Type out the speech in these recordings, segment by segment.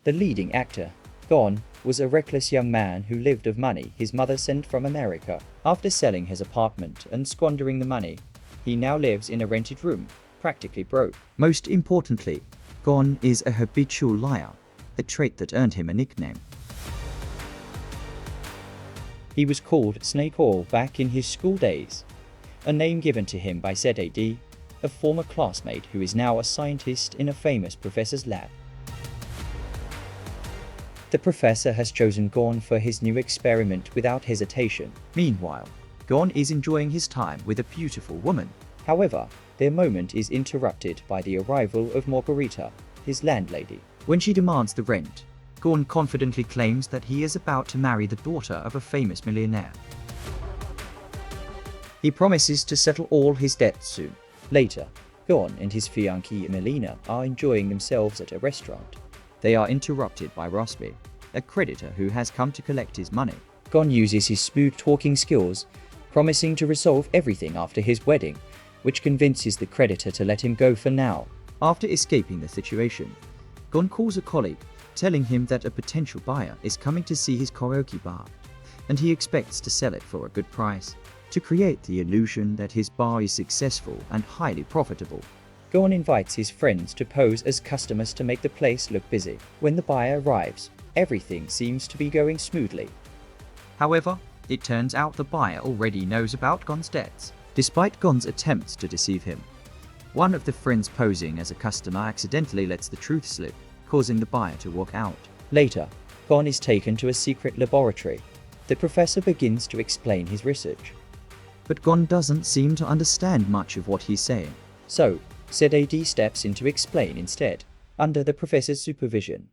The leading actor, Gorn, was a reckless young man who lived off money his mother sent from America. After selling his apartment and squandering the money, he now lives in a rented room, practically broke. Most importantly, Gorn is a habitual liar, a trait that earned him a nickname. He was called Snake Oil back in his school days, a name given to him by ZAD, a former classmate who is now a scientist in a famous professor's lab. The professor has chosen Gorn for his new experiment without hesitation. Meanwhile, Gorn is enjoying his time with a beautiful woman. However, their moment is interrupted by the arrival of Margarita, his landlady. When she demands the rent, Gorn confidently claims that he is about to marry the daughter of a famous millionaire. He promises to settle all his debts soon. Later, Gorn and his fiancée Melina are enjoying themselves at a restaurant. They are interrupted by Rosari, a creditor who has come to collect his money. Gorn uses his smooth talking skills, promising to resolve everything after his wedding, which convinces the creditor to let him go for now. After escaping the situation, Gorn calls a colleague, telling him that a potential buyer is coming to see his karaoke bar, and he expects to sell it for a good price, to create the illusion that his bar is successful and highly profitable. Gorn invites his friends to pose as customers to make the place look busy. When the buyer arrives, everything seems to be going smoothly. However, it turns out the buyer already knows about Gorn's debts. Despite Gorn's attempts to deceive him, one of the friends posing as a customer accidentally lets the truth slip, causing the buyer to walk out. Later, Gorn is taken to a secret laboratory. The professor begins to explain his research, but Gorn doesn't seem to understand much of what he's saying. So, ZAD steps in to explain instead. Under the professor's supervision,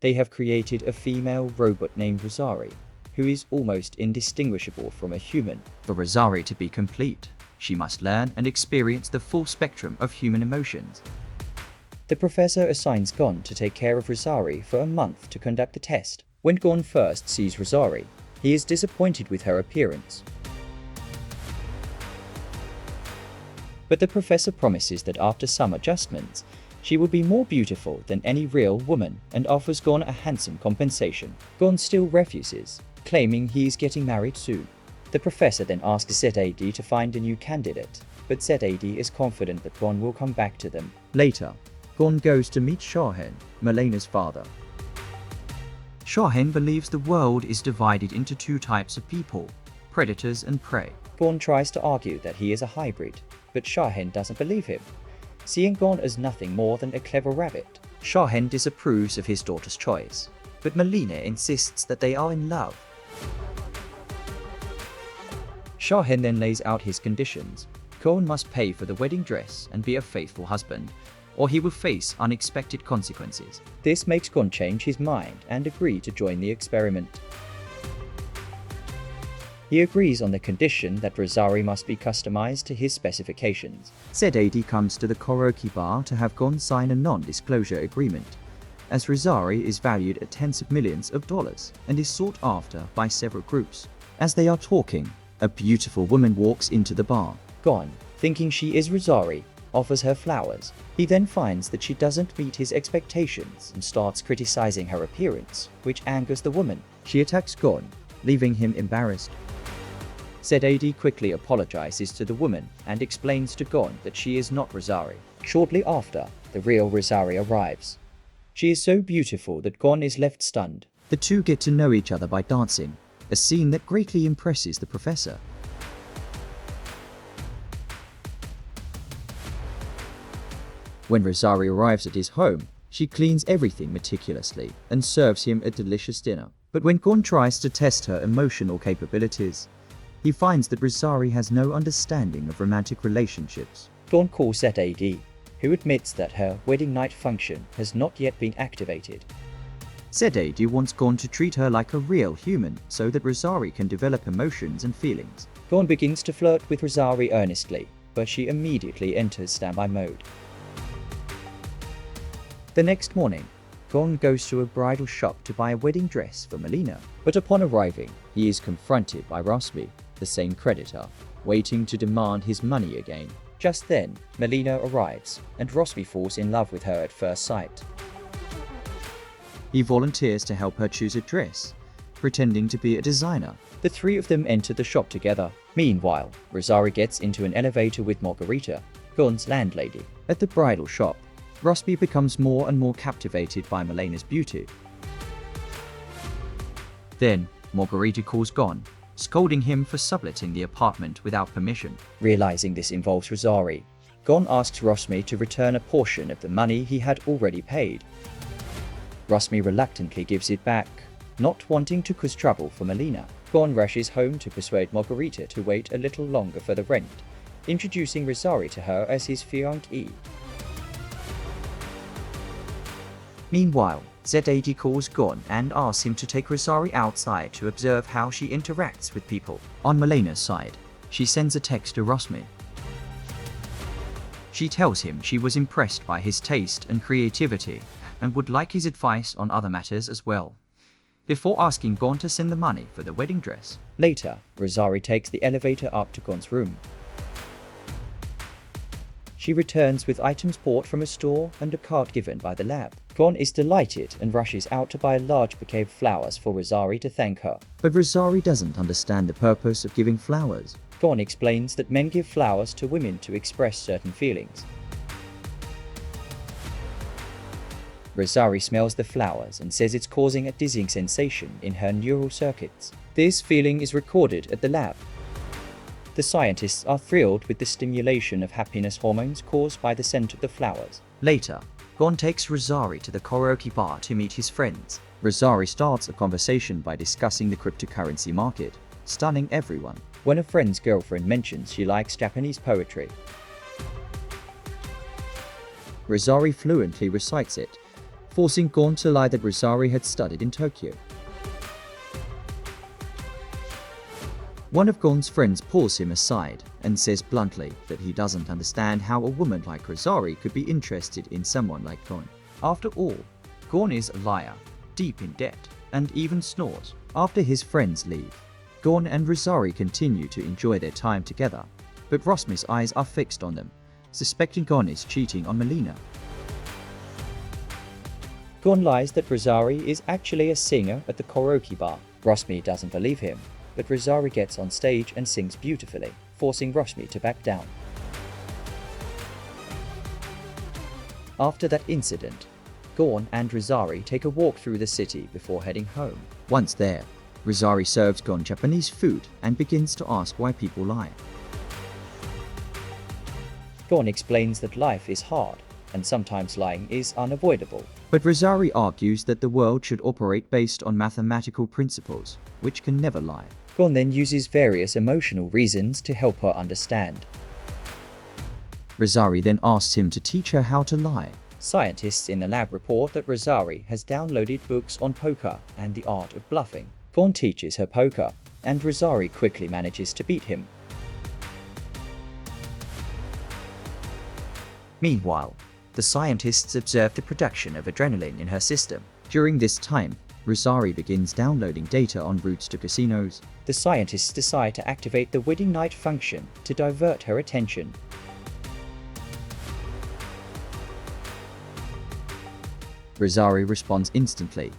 they have created a female robot named Rosari, who is almost indistinguishable from a human. For Rosari to be complete, she must learn and experience the full spectrum of human emotions. The professor assigns Gorn to take care of Rosari for a month to conduct the test. When Gorn first sees Rosari, he is disappointed with her appearance. But the professor promises that after some adjustments, she will be more beautiful than any real woman and offers Gorn a handsome compensation. Gorn still refuses, claiming he is getting married soon. The professor then asks ZAD to find a new candidate, but ZAD is confident that Gorn will come back to them. Later, Gorn goes to meet Shahen, Melina's father. Shahen believes the world is divided into two types of people, predators and prey. Gorn tries to argue that he is a hybrid, but Shahen doesn't believe him, seeing Gorn as nothing more than a clever rabbit. Shahen disapproves of his daughter's choice, but Melina insists that they are in love. Shahen then lays out his conditions. Gorn must pay for the wedding dress and be a faithful husband, or he will face unexpected consequences. This makes Gorn change his mind and agree to join the experiment. He agrees on the condition that Rosari must be customized to his specifications. ZAD comes to the karaoke bar to have Gorn sign a non-disclosure agreement, as Rosari is valued at tens of millions of dollars and is sought after by several groups. As they are talking, a beautiful woman walks into the bar. Gorn, thinking she is Rosari, offers her flowers. He then finds that she doesn't meet his expectations and starts criticizing her appearance, which angers the woman. She attacks Gorn, leaving him embarrassed. ZAD quickly apologizes to the woman and explains to Gorn that she is not Rosari. Shortly after, the real Rosari arrives. She is so beautiful that Gorn is left stunned. The two get to know each other by dancing, a scene that greatly impresses the professor. When Rosari arrives at his home, she cleans everything meticulously and serves him a delicious dinner. But when Gorn tries to test her emotional capabilities, he finds that Rosari has no understanding of romantic relationships. Gorn calls ZAD, who admits that her wedding night function has not yet been activated. ZAD wants Gorn to treat her like a real human so that Rosari can develop emotions and feelings. Gorn begins to flirt with Rosari earnestly, but she immediately enters standby mode. The next morning, Gorn goes to a bridal shop to buy a wedding dress for Melina, but upon arriving, he is confronted by Rosari, the same creditor, waiting to demand his money again. Just then, Melina arrives, and Rosari falls in love with her at first sight. He volunteers to help her choose a dress, pretending to be a designer. The three of them enter the shop together. Meanwhile, Rosari gets into an elevator with Margarita, Gorn's landlady. At the bridal shop, Rosby becomes more and more captivated by Melena's beauty. Then, Margarita calls Gorn, scolding him for subletting the apartment without permission. Realizing this involves Rosari, Gorn asks Rosmi to return a portion of the money he had already paid. Rosmi reluctantly gives it back, not wanting to cause trouble for Melina. Gorn rushes home to persuade Margarita to wait a little longer for the rent, introducing Rosari to her as his fiancée. Meanwhile, ZAD calls Gorn and asks him to take Rosari outside to observe how she interacts with people. On Melena's side, she sends a text to Rosmi. She tells him she was impressed by his taste and creativity and would like his advice on other matters as well, before asking Gorn to send the money for the wedding dress. Later, Rosari takes the elevator up to Gorn's room. She returns with items bought from a store and a card given by the lab. Gorn is delighted and rushes out to buy a large bouquet of flowers for Rosari to thank her. But Rosari doesn't understand the purpose of giving flowers. Gorn explains that men give flowers to women to express certain feelings. Rosari smells the flowers and says it's causing a dizzying sensation in her neural circuits. This feeling is recorded at the lab. The scientists are thrilled with the stimulation of happiness hormones caused by the scent of the flowers. Later, Gorn takes Rosari to the karaoke bar to meet his friends. Rosari starts a conversation by discussing the cryptocurrency market, stunning everyone. When a friend's girlfriend mentions she likes Japanese poetry, Rosari fluently recites it, forcing Gorn to lie that Rosari had studied in Tokyo. One of Gorn's friends pulls him aside and says bluntly that he doesn't understand how a woman like Rosari could be interested in someone like Gorn. After all, Gorn is a liar, deep in debt, and even snores. After his friends leave, Gorn and Rosari continue to enjoy their time together, but Rosmi's eyes are fixed on them, suspecting Gorn is cheating on Melina. Gorn lies that Rosari is actually a singer at the karaoke bar. Rosmi doesn't believe him, but Rosari gets on stage and sings beautifully, forcing Rosmi to back down. After that incident, Gorn and Rosari take a walk through the city before heading home. Once there, Rosari serves Gorn Japanese food and begins to ask why people lie. Gorn explains that life is hard, and sometimes lying is unavoidable. But Rosari argues that the world should operate based on mathematical principles, which can never lie. Gorn then uses various emotional reasons to help her understand. Rosari then asks him to teach her how to lie. Scientists in the lab report that Rosari has downloaded books on poker and the art of bluffing. Gorn teaches her poker, and Rosari quickly manages to beat him. Meanwhile, the scientists observe the production of adrenaline in her system. During this time, Rosari begins downloading data en routes to casinos. The scientists decide to activate the wedding night function to divert her attention. Rosari responds instantly,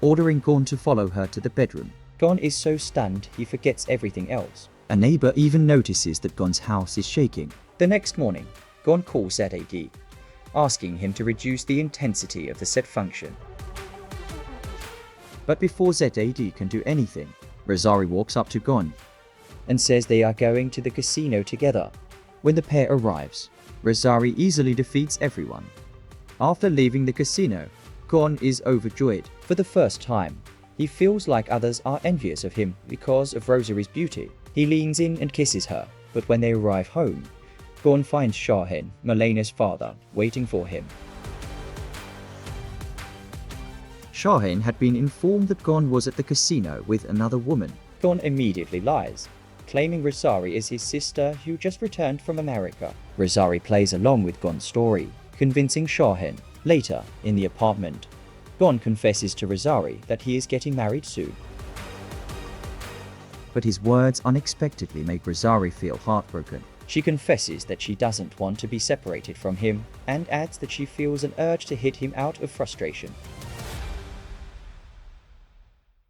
ordering Gorn to follow her to the bedroom. Gorn is so stunned he forgets everything else. A neighbor even notices that Gorn's house is shaking. The next morning, Gorn calls ZAD, asking him to reduce the intensity of the set function. But before ZAD can do anything, Rosari walks up to Gorn and says they are going to the casino together. When the pair arrives, Rosari easily defeats everyone. After leaving the casino, Gorn is overjoyed. For the first time, he feels like others are envious of him because of Rosari's beauty. He leans in and kisses her, but when they arrive home, Gorn finds Shahin, Melena's father, waiting for him. Shahin had been informed that Gorn was at the casino with another woman. Gorn immediately lies, claiming Rosari is his sister who just returned from America. Rosari plays along with Gorn's story, convincing Shahin. Later, in the apartment, Gorn confesses to Rosari that he is getting married soon. But his words unexpectedly make Rosari feel heartbroken. She confesses that she doesn't want to be separated from him and adds that she feels an urge to hit him out of frustration.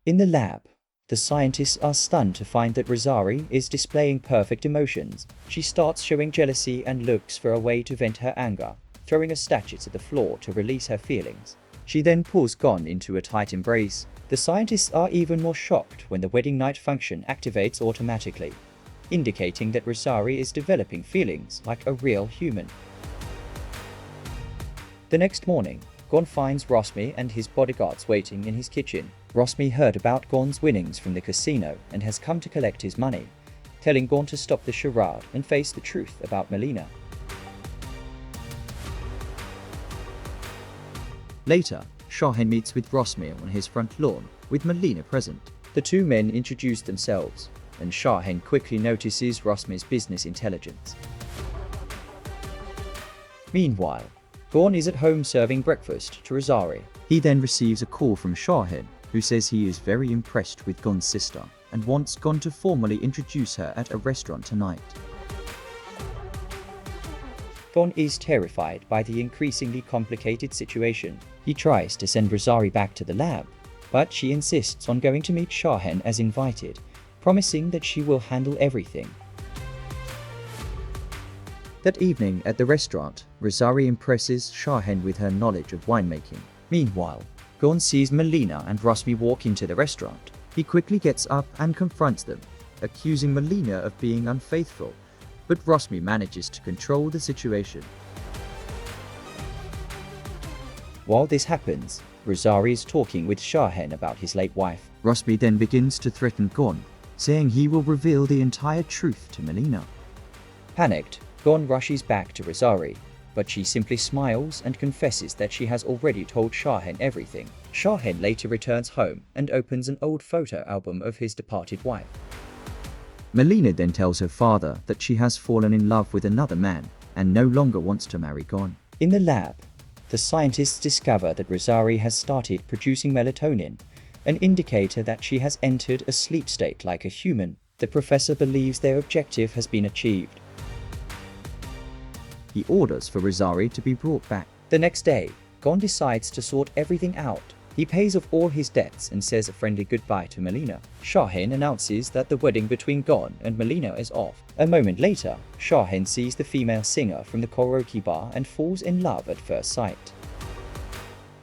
In the lab, the scientists are stunned to find that Rosari is displaying perfect emotions. She starts showing jealousy and looks for a way to vent her anger, throwing a statue to the floor to release her feelings. She then pulls Gorn into a tight embrace. The scientists are even more shocked when the wedding night function activates automatically, indicating that Rosari is developing feelings like a real human. The next morning, Gorn finds Rosmi and his bodyguards waiting in his kitchen. Rosmi heard about Gorn's winnings from the casino and has come to collect his money, telling Gorn to stop the charade and face the truth about Melina. Later, Shahin meets with Rosmi on his front lawn, with Melina present. The two men introduce themselves, and Shahin quickly notices Rosmi's business intelligence. Meanwhile, Gorn is at home serving breakfast to Rosari. He then receives a call from Shahin, who says he is very impressed with Gorn's sister and wants Gorn to formally introduce her at a restaurant tonight. Gorn is terrified by the increasingly complicated situation. He tries to send Rosari back to the lab, but she insists on going to meet Shahin as invited, promising that she will handle everything. That evening at the restaurant, Rosari impresses Shahin with her knowledge of winemaking. Meanwhile, Gorn sees Melina and Rosmi walk into the restaurant. He quickly gets up and confronts them, accusing Melina of being unfaithful, but Rosmi manages to control the situation. While this happens, Rosari is talking with Shahin about his late wife. Rosmi then begins to threaten Gorn, saying he will reveal the entire truth to Melina. Panicked, Gorn rushes back to Rosari, but she simply smiles and confesses that she has already told Shahin everything. Shahin later returns home and opens an old photo album of his departed wife. Melina then tells her father that she has fallen in love with another man and no longer wants to marry Gorn. In the lab, the scientists discover that Rosari has started producing melatonin, an indicator that she has entered a sleep state like a human. The professor believes their objective has been achieved. He orders for Rosari to be brought back. The next day, Gorn decides to sort everything out. He pays off all his debts and says a friendly goodbye to Melina. Shahin announces that the wedding between Gorn and Melina is off. A moment later, Shahin sees the female singer from the karaoke bar and falls in love at first sight.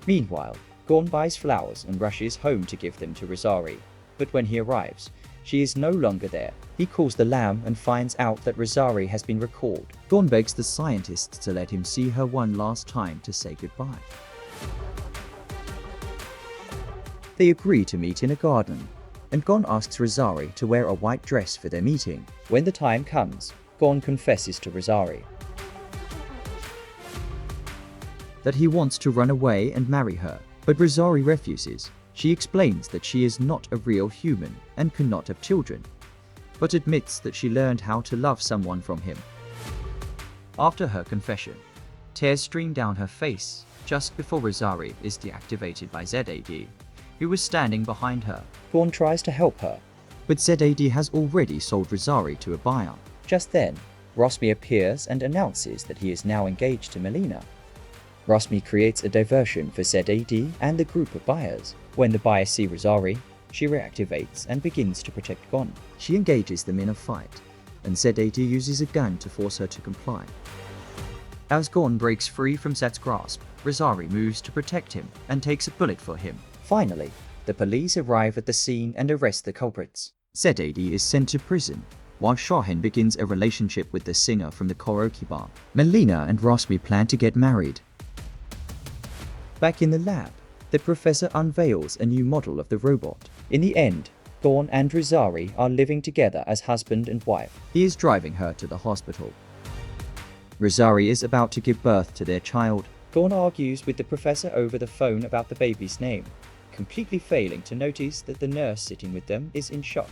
Meanwhile, Gorn buys flowers and rushes home to give them to Rosari, but when he arrives, she is no longer there. He calls the lamb and finds out that Rosari has been recalled. Gorn begs the scientists to let him see her one last time to say goodbye. They agree to meet in a garden, and Gorn asks Rosari to wear a white dress for their meeting. When the time comes, Gorn confesses to Rosari that he wants to run away and marry her, but Rosari refuses. She explains that she is not a real human and cannot have children, but admits that she learned how to love someone from him. After her confession, tears stream down her face just before Rosari is deactivated by ZAD, who was standing behind her. Gorn tries to help her, but ZAD has already sold Rosari to a buyer. Just then, Rosmi appears and announces that he is now engaged to Melina. Rosmi creates a diversion for ZAD and the group of buyers. When the buyers see Rosari, she reactivates and begins to protect Gorn. She engages them in a fight, and ZAD uses a gun to force her to comply. As Gorn breaks free from Zed's grasp, Rosari moves to protect him and takes a bullet for him. Finally, the police arrive at the scene and arrest the culprits. ZAD is sent to prison, while Shahin begins a relationship with the singer from the karaoke bar. Melina and Rosmi plan to get married. Back in the lab, the professor unveils a new model of the robot. In the end, Gorn and Rosari are living together as husband and wife. He is driving her to the hospital. Rosari is about to give birth to their child. Gorn argues with the professor over the phone about the baby's name, completely failing to notice that the nurse sitting with them is in shock,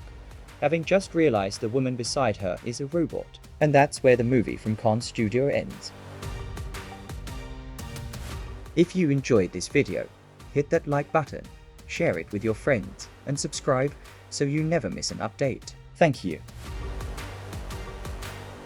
having just realized the woman beside her is a robot. And that's where the movie from Khan's studio ends. If you enjoyed this video, hit that like button, share it with your friends, and subscribe so you never miss an update. Thank you.